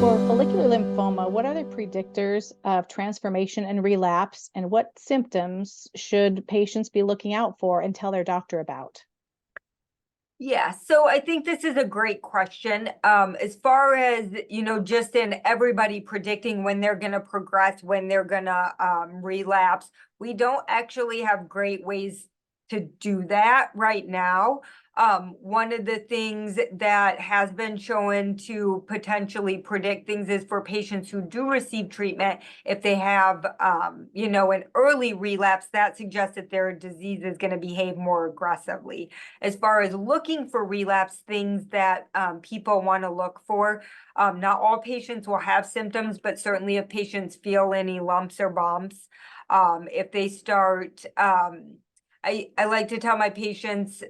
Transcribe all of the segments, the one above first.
For follicular lymphoma, what are the predictors of transformation and relapse, and what symptoms should patients be looking out for and tell their doctor about? Yeah, so I think this is a great question. As far as, just in everybody predicting when they're going to progress, when they're going to relapse, we don't actually have great ways to do that right now. One of the things that has been shown to potentially predict things is for patients who do receive treatment, if they have, an early relapse, that suggests that their disease is going to behave more aggressively. As far as looking for relapse, things that people want to look for, not all patients will have symptoms, but certainly if patients feel any lumps or bumps, if they start, I like to tell my patients,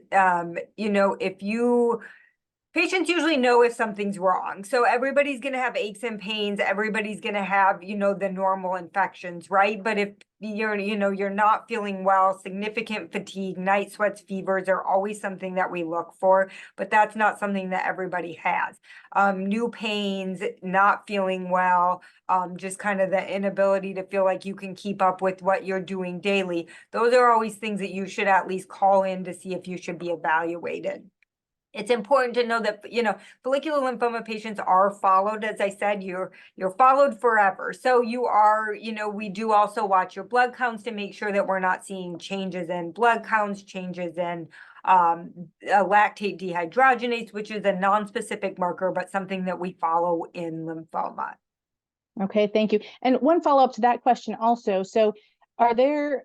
patients usually know if something's wrong. So everybody's going to have aches and pains. Everybody's going to have, the normal infections, right? But if you're not feeling well, significant fatigue, night sweats, fevers are always something that we look for, but that's not something that everybody has. New pains, not feeling well, just kind of the inability to feel like you can keep up with what you're doing daily. Those are always things that you should at least call in to see if you should be evaluated. It's important to know that, follicular lymphoma patients are followed. As I said, you're followed forever. So you are, we do also watch your blood counts to make sure that we're not seeing changes in blood counts, changes in lactate dehydrogenase, which is a non-specific marker, but something that we follow in lymphoma. Okay, thank you. And one follow-up to that question also. So are there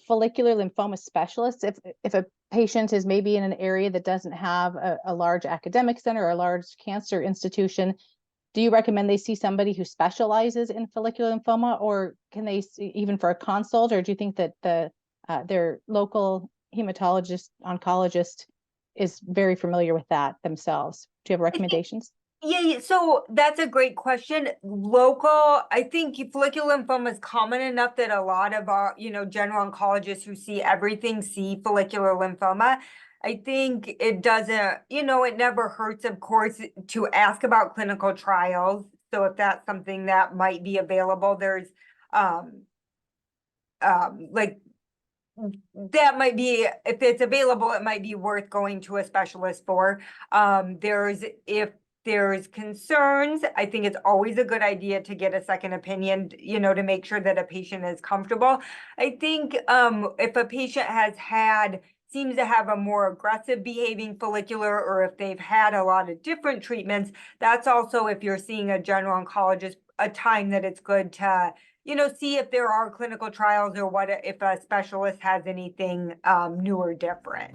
follicular lymphoma specialists if a patient is maybe in an area that doesn't have a large academic center or a large cancer institution? Do you recommend they see somebody who specializes in follicular lymphoma, or can they even for a consult, or do you think that their local hematologist oncologist is very familiar with that themselves? Do you have recommendations? Yeah, so that's a great question. Local, I think follicular lymphoma is common enough that a lot of our, general oncologists who see everything see follicular lymphoma. I think it doesn't, it never hurts, of course, to ask about clinical trials. So if that's something that might be available, there's like that might be, if it's available, it might be worth going to a specialist for. If there's concerns, I think it's always a good idea to get a second opinion, to make sure that a patient is comfortable. I think if a patient seems to have a more aggressive behaving follicular, or if they've had a lot of different treatments, that's also, if you're seeing a general oncologist, a time that it's good to see if there are clinical trials or if a specialist has anything new or different.